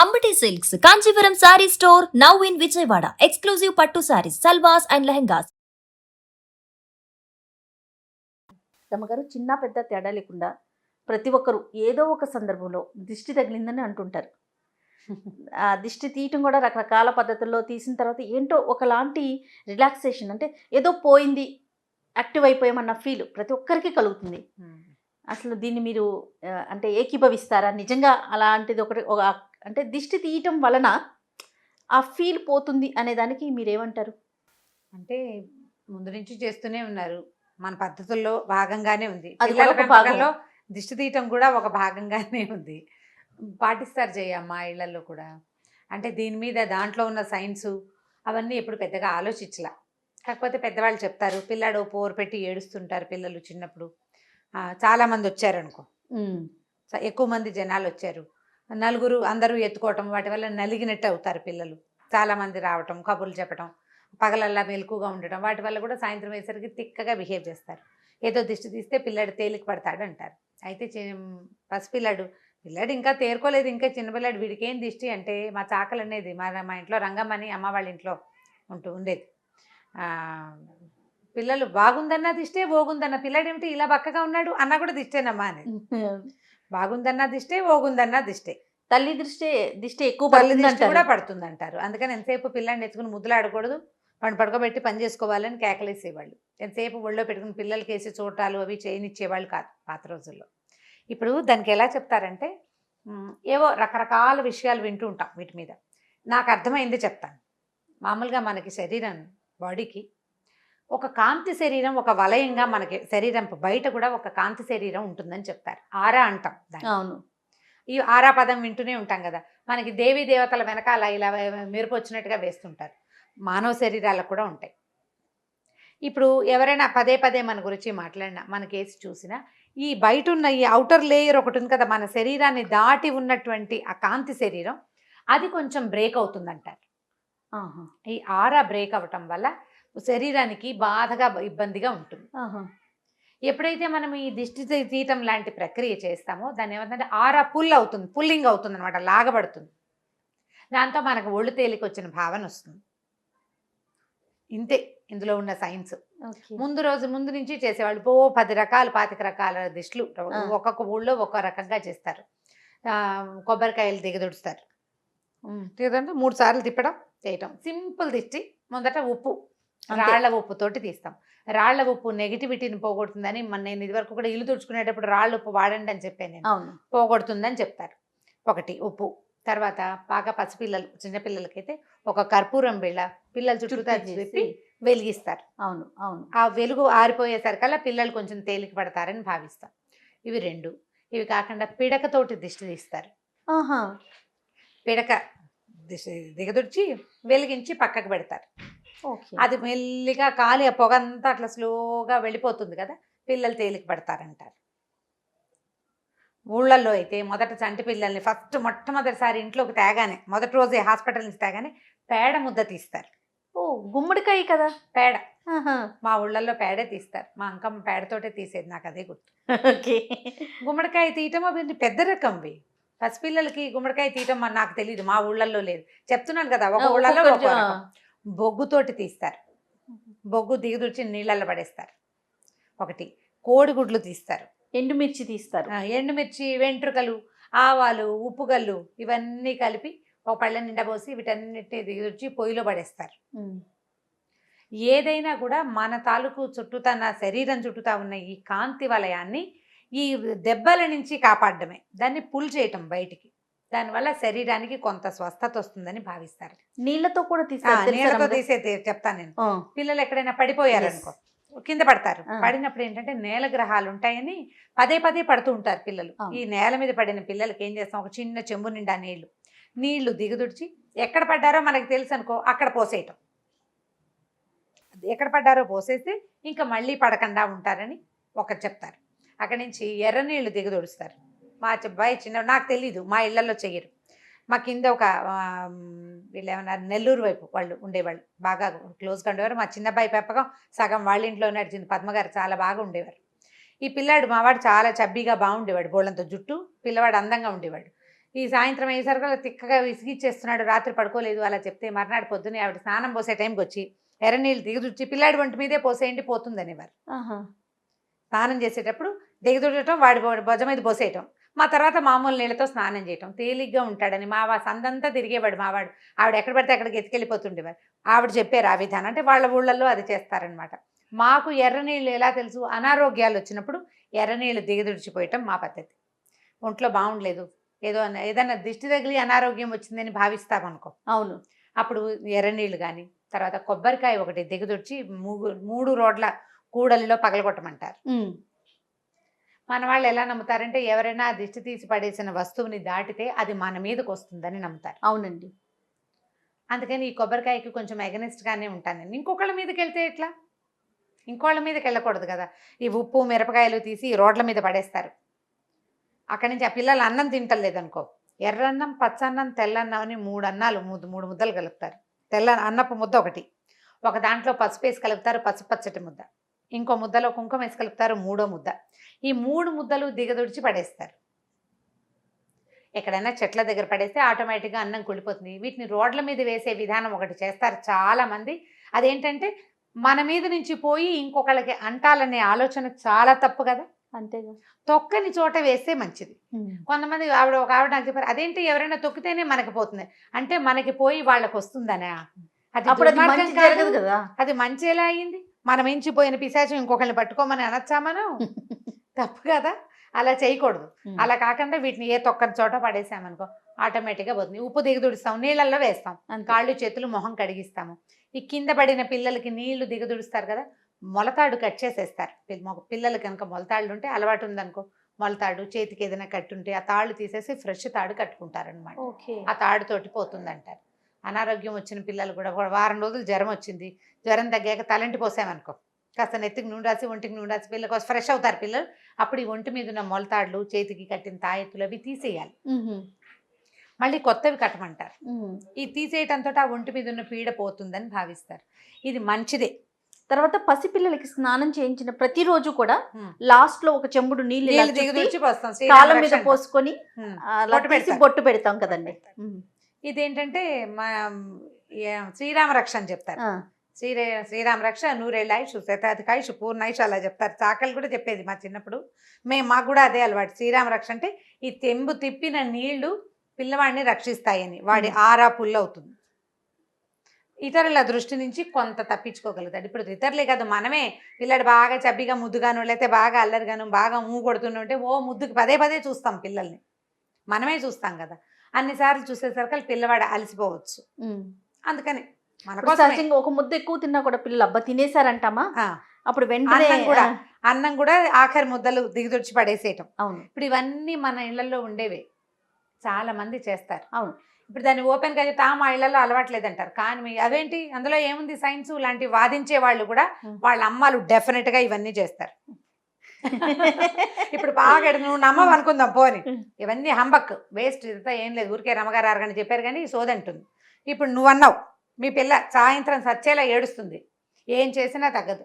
Ambati Silks, Kanchipuram Saree Store, now in Vijayawada. Exclusive Pattu Sarees, Salwas and Lehengas. రమ్మగారు చిన్న పెద్ద తేడా లేకుండా ప్రతి ఒక్కరు ఏదో ఒక సందర్భంలో దిష్టి తగిలిందని అంటుంటారు. ఆ దిష్టి తీయటం కూడా రకరకాల పద్ధతుల్లో తీసిన తర్వాత ఏంటో ఒకలాంటి రిలాక్సేషన్, అంటే ఏదో పోయింది, యాక్టివ్ అయిపోయామన్న ఫీల్ ప్రతి ఒక్కరికి కలుగుతుంది. అసలు దీన్ని మీరు అంటే ఏకీభవిస్తారా? నిజంగా అలాంటిది ఒక అంటే దిష్టి తీయటం వలన ఆ ఫీల్ పోతుంది అనే దానికి మీరేమంటారు? అంటే ముందు నుంచి చేస్తూనే ఉన్నారు. మన పద్ధతుల్లో భాగంగానే ఉంది. అది పిల్లల కూడా ఒక భాగం. పెంపకంలో దిష్టి తీయటం కూడా ఒక భాగంగానే ఉంది. పాటిస్తారు జయ మా ఇళ్లలో కూడా. అంటే దీని మీద దాంట్లో ఉన్న సైన్సు అవన్నీ ఎప్పుడు పెద్దగా ఆలోచించలా. కాకపోతే పెద్దవాళ్ళు చెప్తారు, పిల్లాడు పోరు పెట్టి ఏడుస్తుంటారు పిల్లలు చిన్నప్పుడు. చాలామంది వచ్చారనుకో, ఎక్కువ మంది జనాలు వచ్చారు, నలుగురు అందరూ ఎత్తుకోవటం, వాటి వల్ల నలిగినట్టు అవుతారు పిల్లలు. చాలామంది రావటం, కబుర్లు చెప్పటం, పగలల్లా మెలకుగా ఉండటం, వాటి వల్ల కూడా సాయంత్రం అయ్యేసరికి తిక్కగా బిహేవ్ చేస్తారు. ఏదో దిష్టి తీస్తే పిల్లాడు తేలిక పడతాడు అంటారు. అయితే పసిపిల్లాడు ఇంకా తేరుకోలేదు, ఇంకా చిన్నపిల్లాడు, వీడికి ఏం దిష్టి అంటే మా చాకలు అనేది మా ఇంట్లో రంగమ్మని అమ్మ వాళ్ళ ఇంట్లో ఉండేది. పిల్లలు బాగుందన్నా దిష్టే, పోగుందన్న పిల్లాడు ఏమిటి ఇలా బక్కగా ఉన్నాడు అన్నా కూడా దిష్టేనమ్మా అని. బాగుందన్నా దిష్టే, పోగుందన్నా దిష్టే. తల్లి దిష్టి ఎక్కువ కూడా పడుతుంది అంటారు. అందుకని ఎంతసేపు పిల్లాడిని ఎత్తుకుని ముద్దులాడకూడదు, వాడిని పడుకోబెట్టి పని చేసుకోవాలని కేకలేసేవాళ్ళు. ఎంతసేపు ఒళ్ళో పెట్టుకుని పిల్లలకి వేసి చూటాలు అవి చేయనిచ్చేవాళ్ళు కాదు పాత రోజుల్లో. ఇప్పుడు దానికి ఎలా చెప్తారంటే, ఏవో రకరకాల విషయాలు వింటూ ఉంటాం వీటి మీద. నాకు అర్థమైంది చెప్తాను. మామూలుగా మనకి శరీరం, బాడీకి ఒక కాంతి శరీరం, ఒక వలయంగా మనకి శరీరం బయట కూడా ఒక కాంతి శరీరం ఉంటుందని చెప్తారు. ఆరా అంటాం దాన్ని. అవును. ఈ ఆరా పదం వింటూనే ఉంటాం కదా. మనకి దేవీ దేవతల వెనకాల ఇలా మెరుపు వచ్చినట్టుగా వేస్తుంటారు. మానవ శరీరాలకు కూడా ఉంటాయి. ఇప్పుడు ఎవరైనా పదే పదే మన గురించి మాట్లాడినా, మన కేసు చూసినా, ఈ బయట ఉన్న ఈ ఔటర్ లేయర్ ఒకటి ఉంది కదా, మన శరీరాన్ని దాటి ఉన్నటువంటి ఆ కాంతి శరీరం, అది కొంచెం బ్రేక్ అవుతుందంటారు. ఈ ఆరా బ్రేక్ అవ్వటం వల్ల శరీరానికి బాధగా ఇబ్బందిగా ఉంటుంది. ఎప్పుడైతే మనం ఈ దిష్టి తీయటం లాంటి ప్రక్రియ చేస్తామో దాన్ని ఏమంటే ఆరా పుల్లింగ్ అవుతుంది అనమాట, లాగబడుతుంది. దాంతో మనకు ఒళ్ళు తేలిక వచ్చిన భావన వస్తుంది. ఇంతే ఇందులో ఉన్న సైన్స్. ముందు నుంచి చేసేవాళ్ళు 10 రకాలు 25 రకాల దిష్టిలు ఒక్కొక్క ఊళ్ళో ఒక్కో రకంగా చేస్తారు. కొబ్బరికాయలు దిగదుడుస్తారు, 3 సార్లు తిప్పడం చేయటం. సింపుల్ దిష్టి. మొదట ఉప్పు, రాళ్ల ఉప్పుతోటి తీస్తాం. రాళ్ల ఉప్పు నెగిటివిటీని పోగొడుతుందని నేను ఇదివరకు కూడా ఇల్లు తుడుచుకునేటప్పుడు రాళ్ళ ఉప్పు వాడండి అని చెప్పాను నేను. పోగొడుతుందని చెప్తారు. ఒకటి ఉప్పు. తర్వాత బాగా పసిపిల్లలు, చిన్నపిల్లలకైతే ఒక కర్పూరం బిళ్ళ పిల్లల చుట్టూ తిప్పి వెలిగిస్తారు. అవును అవును. ఆ వెలుగు ఆరిపోయేసరికల్లా పిల్లలు కొంచెం తేలిక పడతారని భావిస్తాం. ఇవి 2. ఇవి కాకుండా పిడకతోటి దిష్టి తీస్తారు. పిడక దిష్టి దిగదుర్చి వెలిగించి పక్కకు పెడతారు. అది మెల్లిగా కాలి ఆ పొగ అంతా అట్లా స్లోగా వెళ్ళిపోతుంది కదా, పిల్లలు తేలిక పడతారంటారు. ఊళ్ళల్లో అయితే మొదట చంటి పిల్లల్ని మొట్టమొదటిసారి ఇంట్లోకి తేగానే, మొదటి రోజే హాస్పిటల్ నుంచి తేగానే పేడ ముద్ద తీస్తారు. గుమ్మడికాయ కదా పేడ. మా ఊళ్ళల్లో పేడే తీస్తారు. మా అంకమ్మ పేడతోటే తీసేది, నాకు అదే గుర్తు. గుమ్మడికాయ తీయటం అవి పెద్ద రకంవి. పసిపిల్లలకి గుమ్మడికాయ తీయటం నాకు తెలియదు, మా ఊళ్ళల్లో లేదు. చెప్తున్నాను కదా, ఒక ఊళ్ళల్లో బొగ్గుతోటి తీస్తారు. బొగ్గు దిగదుర్చి నీళ్ళల్లో పడేస్తారు. ఒకటి కోడిగుడ్లు తీస్తారు, ఎండుమిర్చి తీస్తారు. ఎండుమిర్చి, వెంట్రుకలు, ఆవాలు, ఉప్పుగల్లు ఇవన్నీ కలిపి ఒక పళ్ళ నిండా పోసి వీటన్నిటిని దిగదుర్చి పొయ్యిలో పడేస్తారు. ఏదైనా కూడా మన తాలూకు చుట్టూతా, నా శరీరం చుట్టూతా ఉన్న ఈ కాంతి వలయాన్ని ఈ దెబ్బల నుంచి కాపాడడమే, దాన్ని పుల్ చేయటం బయటికి. దానివల్ల శరీరానికి కొంత స్వస్థత వస్తుందని భావిస్తారు. నీళ్ళతో కూడా నీళ్ళతో తీసేది చెప్తాను నేను. పిల్లలు ఎక్కడైనా పడిపోయారనుకో, కింద పడతారు. పడినప్పుడు ఏంటంటే నేల గ్రహాలు ఉంటాయని పదే పదే పడుతూ ఉంటారు పిల్లలు. ఈ నేల మీద పడిన పిల్లలకి ఏం చేస్తాం, ఒక చిన్న చెంబు నిండా నీళ్లు దిగదుడిచి ఎక్కడ పడ్డారో మనకు తెలుసు అనుకో, అక్కడ పోసేయటం. ఎక్కడ పడ్డారో పోసేస్తే ఇంకా మళ్ళీ పడకుండా ఉంటారని ఒకరు చెప్తారు. అక్కడి నుంచి ఎర్ర నీళ్లు దిగదొడుస్తారు. మా అబ్బాయి నాకు తెలీదు, మా ఇళ్లలో చెయ్యరు. మా కింద ఒక వీళ్ళు ఏమన్నారు, నెల్లూరు వైపు వాళ్ళు ఉండేవాళ్ళు, బాగా క్లోజ్గా ఉండేవారు. మా చిన్నబ్బాయి పెంపకం సగం వాళ్ళ ఇంట్లో నడిచింది. పద్మగారు చాలా బాగా ఉండేవారు. ఈ పిల్లాడు మావాడు చాలా చబ్బీగా బాగుండేవాడు, బోళ్ళంతో జుట్టు, పిల్లవాడు అందంగా ఉండేవాడు. ఈ సాయంత్రం అయ్యేసరికి అలా తిక్కగా విసిగిచ్చేస్తున్నాడు, రాత్రి పడుకోలేదు అలా చెప్తే మర్నాడు పొద్దున్నే ఆవిడ స్నానం పోసే టైంకి వచ్చి ఎర్రనీళ్ళు దిగదుచ్చి పిల్లాడి ఒంటి మీదే పోసేయండి పోతుందనేవారు. ఆహా. స్నానం చేసేటప్పుడు దిగదుడటం, వాడి భుజం మీద పోసేయటం, మా తర్వాత మామూలు నీళ్ళతో స్నానం చేయటం, తేలిగ్గా ఉంటాడని సందంతా తిరిగేవాడు మావాడు. ఆవిడ ఎక్కడ పడితే అక్కడికి ఎత్తుకెళ్ళిపోతుండేవారు. ఆవిడ చెప్పారు ఆ విధానం, అంటే వాళ్ళ ఊళ్ళల్లో అది చేస్తారనమాట. మాకు ఎర్రనీళ్ళు ఎలా తెలుసు, అనారోగ్యాలు వచ్చినప్పుడు ఎర్రనీళ్ళు దిగదుడిచిపోయటం మా పద్ధతి. ఒంట్లో బాగుండలేదు, ఏదైనా దిష్టి తగిలి అనారోగ్యం వచ్చిందని భావిస్తామనుకో, అవును. అప్పుడు ఎర్రనీళ్ళు కానీ, తర్వాత కొబ్బరికాయ ఒకటి దిగదుడిచి 3 రోడ్ల కూడలిలో పగలగొట్టమంటారు. మన వాళ్ళు ఎలా నమ్ముతారంటే ఎవరైనా దిష్టి తీసి పడేసిన వస్తువుని దాటితే అది మన మీదకి వస్తుందని నమ్ముతారు. అవునండి. అందుకని ఈ కొబ్బరికాయకి కొంచెం అగెనిస్ట్గానే ఉంటాను నేను. ఇంకొకళ్ళ మీదకి వెళ్తే ఎట్లా? ఇంకోళ్ళ మీదకి వెళ్ళకూడదు కదా. ఈ ఉప్పు మిరపకాయలు తీసి రోడ్ల మీద పడేస్తారు. అక్కడి నుంచి ఆ పిల్లలు అన్నం తింటలేదనుకో, ఎర్రన్నం, పచ్చన్నం, తెల్లన్నం అని 3 అన్నాలు 3 ముద్దలు కలుపుతారు. తెల్ల అన్నపు ముద్ద ఒక దాంట్లో పసుపు వేసి కలుపుతారు, పచ్చటి ముద్ద. ఇంకో ముద్దలో కుంకుమ వేసి కలుపుతారు, 3వ ముద్ద. ఈ 3 ముద్దలు దిగదుడిచి పడేస్తారు. ఎక్కడైనా చెట్ల దగ్గర పడేస్తే ఆటోమేటిక్గా అన్నం కుళ్ళిపోతుంది. వీటిని రోడ్ల మీద వేసే విధానం ఒకటి చేస్తారు చాలామంది. అదేంటంటే మన మీద నుంచి పోయి ఇంకొకళ్ళకి అంటాలనే ఆలోచన చాలా తప్పు కదా. అంతేగా. తొక్కని చోట వేస్తే మంచిది. కొంతమంది ఒక ఆవిడ నాకు చెప్పారు, అదేంటి ఎవరైనా తొక్కితేనే మనకి పోతుంది అంటే, మనకి పోయి వాళ్ళకి వస్తుందనా? అది మంచి ఎలా అయింది? మనం ఎంచిపోయిన పిశాచం ఇంకొకరిని పట్టుకోమని అనొచ్చా మనం? తప్పు కదా, అలా చేయకూడదు. అలా కాకుండా వీటిని ఏ తొక్కని చోట పడేసామనుకో ఆటోమేటిక్గా పోతుంది. ఉప్పు దిగదుడుస్తాం, నీళ్ళల్లో వేస్తాం, కాళ్ళు చేతులు మొహం కడిగిస్తాము. ఈ కింద పడిన పిల్లలకి నీళ్లు దిగదుడుస్తారు కదా, మొలతాడు కట్ చేసేస్తారు. పిల్లలు కనుక మొలతాళ్ళు ఉంటే అలవాటు ఉందనుకో, మొలతాడు చేతికి ఏదైనా కట్టుంటే ఆ తాళ్ళు తీసేసి ఫ్రెష్ తాడు కట్టుకుంటారనమాట. ఆ తాడుతోటి పోతుందంటారు. అనారోగ్యం వచ్చిన పిల్లలు కూడా వారం రోజులు జ్వరం వచ్చింది, జ్వరం తగ్గాక తలంటి పోసామనుకో, కాస్త నెత్తికి నూనె రాసి ఒంటికి నూనె రాసి పిల్లలు కోసం ఫ్రెష్ అవుతారు పిల్లలు. అప్పుడు ఈ ఒంటి మీద ఉన్న మొలతాడులు, చేతికి కట్టిన తాయెత్తులు అవి తీసేయాలి, మళ్ళీ కొత్తవి కట్టమంటారు. ఈ తీసేయటంతో ఆ ఒంటి మీద ఉన్న పీడ పోతుందని భావిస్తారు. ఇది మంచిదే. తర్వాత పసిపిల్లలకి స్నానం చేయించిన ప్రతిరోజు కూడా లాస్ట్ లో ఒక చెంబుడు నీళ్ళు కాళ్ళ మీద పోసుకొని బొట్టు పెడతాం కదండి. ఇదేంటంటే శ్రీరామ రక్ష అని చెప్తారు. శ్రీరామ రక్ష, నూరేళ్ళాయుషు, శతాధికాయుషు, పూర్ణాయుషు అలా చెప్తారు. చాకలు కూడా చెప్పేది మా చిన్నప్పుడు. మాకు కూడా అదే అలవాటు. శ్రీరామ రక్ష అంటే ఈ తెంబు తిప్పిన నీళ్లు పిల్లవాడిని రక్షిస్తాయని, వాడి ఆరా పుల్ అవుతుంది, ఇతరుల దృష్టి నుంచి కొంత తప్పించుకోగలుగుతాడు. ఇప్పుడు ఇతరులే కాదు, మనమే పిల్లడు బాగా చబ్బిగా ముద్దుగాను, లేకపోతే బాగా అల్లరిగాను, బాగా కొడుతుంటే ముద్దుకి పదే చూస్తాం పిల్లల్ని, మనమే చూస్తాం కదా. అన్నిసార్లు చూసేసరికి పిల్లవాడు అలసిపోవచ్చు. అందుకని ఒక ముద్ద ఎక్కువ తిన్నా కూడా పిల్లలు అబ్బా తినేసారంటామా, అప్పుడు వెంటనే అన్నం కూడా ఆఖరి ముద్దలు దిగదొచ్చి పడేసేయటం. అవును, ఇప్పుడు ఇవన్నీ మన ఇళ్లలో ఉండేవే, చాలా మంది చేస్తారు. అవును, ఇప్పుడు దాన్ని ఓపెన్గా చెప్తే మా ఇళ్లలో అలవాట్లేదంటారు. కానీ అవేంటి, అందులో ఏముంది సైన్స్ లాంటివి వాదించే వాళ్ళు కూడా వాళ్ళ అమ్మలు డెఫినెట్గా ఇవన్నీ చేస్తారు. ఇప్పుడు బాగా నువ్వు నమ్మవు అనుకుందాం పోని, ఇవన్నీ హంబక్, వేస్ట్, ఇదంతా ఏం లేదు, ఊరికే రమ్మగారు అరగని చెప్పారు కానీ సోదంటుంది. ఇప్పుడు నువ్వు అన్నావు మీ పిల్ల సాయంత్రం సచ్చేలా ఏడుస్తుంది, ఏం చేసినా తగ్గదు.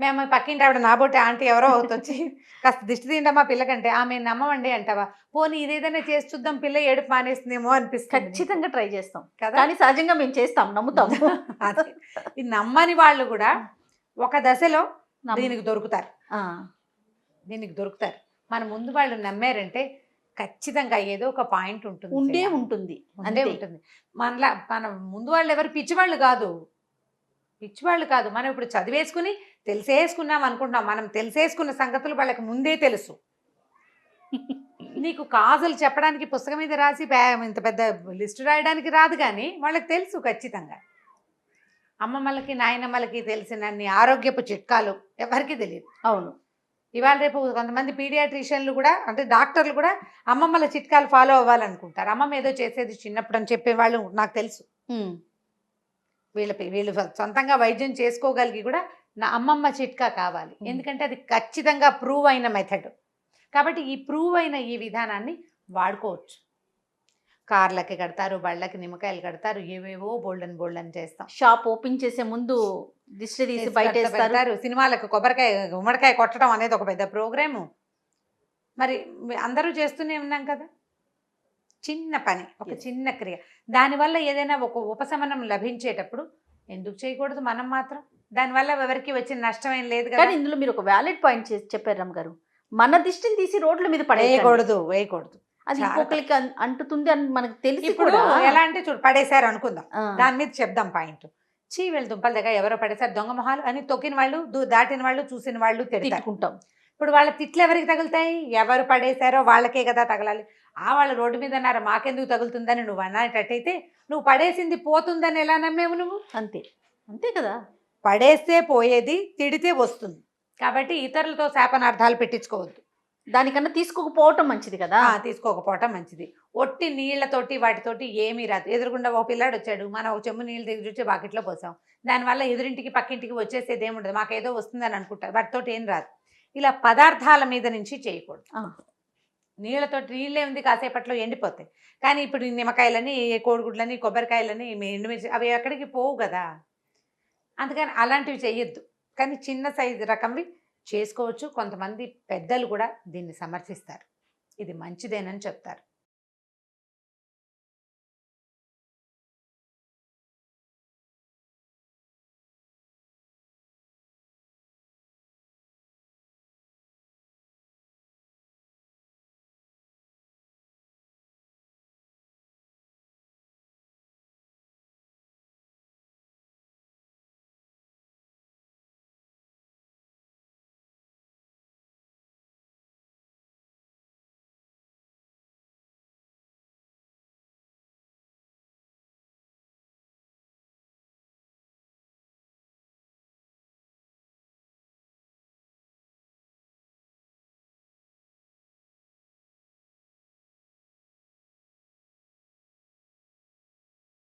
మేము పక్కింటి ఆవిడ నాబోటి ఆంటీ ఎవరో వచ్చి కాస్త దిష్టి తింటామా పిల్లకంటే, ఆమె నమ్మవండి అంటావా, పోనీ ఇదేదైనా చేసి చూద్దాం పిల్ల ఏడుపు మానేస్తుందేమో అనిపిస్తుంది. ఖచ్చితంగా ట్రై చేస్తాం కదా, కానీ సహజంగా మేము చేస్తాం, నమ్ముతాం. అదే, ఈ నమ్మని వాళ్ళు కూడా ఒక దశలో దీనికి దొరుకుతారు. మన ముందు వాళ్ళు నమ్మారంటే ఖచ్చితంగా ఏదో ఒక పాయింట్ ఉంటుంది, ఉంటుంది. మన ముందు వాళ్ళు ఎవరు పిచ్చివాళ్ళు కాదు, మనం ఇప్పుడు చదివేసుకుని తెలిసేసుకున్నాం అనుకుంటున్నాం. మనం తెలిసేసుకున్న సంగతులు వాళ్ళకి ముందే తెలుసు. నీకు కాజులు చెప్పడానికి పుస్తకం మీద రాసి ఇంత పెద్ద లిస్టు రాయడానికి రాదు, కానీ వాళ్ళకి తెలుసు ఖచ్చితంగా. అమ్మమ్మలకి నాయనమ్మలకి తెలిసినన్ని ఆరోగ్యపు చిట్కాలు ఎవరికి తెలియదు. అవును, ఇవాళ రేపు కొంతమంది పీడియాట్రిషియన్లు కూడా, అంటే డాక్టర్లు కూడా అమ్మమ్మల చిట్కాలు ఫాలో అవ్వాలనుకుంటారు. అమ్మమ్మ ఏదో చేసేది చిన్నప్పుడు అని చెప్పేవాళ్ళు నాకు తెలుసు. వీళ్ళు సొంతంగా వైద్యం చేసుకోగలిగి కూడా నా అమ్మమ్మ చిట్కా కావాలి, ఎందుకంటే అది ఖచ్చితంగా ప్రూవ్ అయిన మెథడ్. కాబట్టి ఈ ప్రూవ్ అయిన ఈ విధానాన్ని వాడుకోవచ్చు. కార్లకి కడతారు, బళ్ళకి నిమ్మకాయలు కడతారు, ఏవేవో బోల్డన్ చేస్తాం. షాప్ ఓపెన్ చేసే ముందు దిష్టి తీసి బయట వేస్తారు. సినిమాలకు గుమ్మడికాయ కొట్టడం అనేది ఒక పెద్ద ప్రోగ్రాము. మరి అందరూ చేస్తూనే ఉన్నాం కదా. చిన్న పని, ఒక చిన్న క్రియ, దానివల్ల ఏదైనా ఒక ఉపశమనం లభించేటప్పుడు ఎందుకు చేయకూడదు మనం మాత్రం? దానివల్ల ఎవరికి వచ్చిన నష్టం ఏం లేదు కదా. కానీ ఇందులో మీరు ఒక వ్యాలిడ్ పాయింట్ చెప్పారు రమ్మగారు. మన దిష్టిని తీసి రోడ్ల మీద వేయకూడదు, వేయకూడదు. అది చాలా ఇంకొకరికి అంటుతుంది అని మనకు తెలిసి ఇప్పుడు కూడా ఎలా అంటే చూడు, పడేశారు అనుకుందాం, ఆ, దాని మీద చెప్దాం పాయింట్. చీవెళ్ళ దుంపల దగ్గర ఎవరో పడేశారు దొంగ మొహాలు అని తొక్కిన వాళ్ళు, దాటిన వాళ్ళు, చూసిన వాళ్ళు తిడతారు. తిట్టుకుంటాం. ఇప్పుడు వాళ్ళ తిట్లు ఎవరికి తగులుతాయి? ఎవరు పడేశారో వాళ్ళకే కదా తగలాలి. వాళ్ళు రోడ్డు మీద అన్నారు మాకెందుకు తగులుతుందని నువ్వు అన్నట్టయితే నువ్వు పడేసింది పోతుందని ఎలా నమ్మేవు నువ్వు? అంతే అంతే కదా. పడేస్తే పోయేది, తిడితే వస్తుంది. కాబట్టి ఇతరులతో శాపనార్థాలు పెట్టించుకోవద్దు. దానికన్నా తీసుకోకపోవటం మంచిది కదా. తీసుకోకపోవటం మంచిది. ఒట్టి నీళ్లతోటి వాటితోటి ఏమీ రాదు. ఎదురుగుండా ఒక పిల్లాడు వచ్చాడు, మనం ఒక చెంబు నీళ్ళు దిగి చూసి బాకెట్లో పోసాం, దానివల్ల ఎదురింటికి పక్కింటికి వచ్చేసేది ఏముండదు, మాకేదో వస్తుందని అనుకుంటారు. వాటితోటి ఏం రాదు. ఇలా పదార్థాల మీద నుంచి చేయకూడదు. నీళ్ళతోటి నీళ్ళే ఉంది, కాసేపట్లో ఎండిపోతాయి. కానీ ఇప్పుడు ఈ నిమ్మకాయలని, కోడిగుడ్లని, కొబ్బరికాయలని, ఎండుమిర్చి అవి ఎక్కడికి పోవు కదా. అందుకని అలాంటివి చెయ్యొద్దు. కానీ చిన్న సైజు రకంవి చేసుకోవచ్చు. కొంతమంది పెద్దలు కూడా దీన్ని సమర్థిస్తారు, ఇది మంచిదేనని చెప్తారు.